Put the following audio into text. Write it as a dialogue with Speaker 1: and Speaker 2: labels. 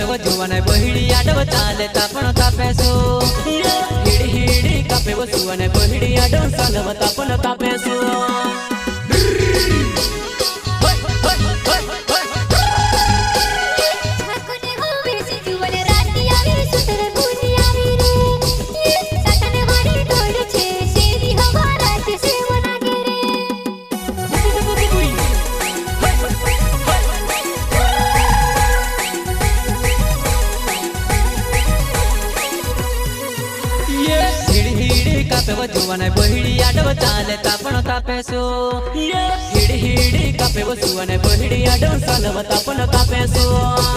Speaker 1: कापे वो जुवाने बहिड़ी आडव चाले तापण तापेसो हिडी हिडी कापे वो जुवाने बहिड़ी आडव चालव तापण तापेसो कापे वो जुवाने बहिड़ी आडव चाले तापण तापेसो हिडी हिडी कापे वो जुवाने बहिड़ी आडव चालव तापण तापेसो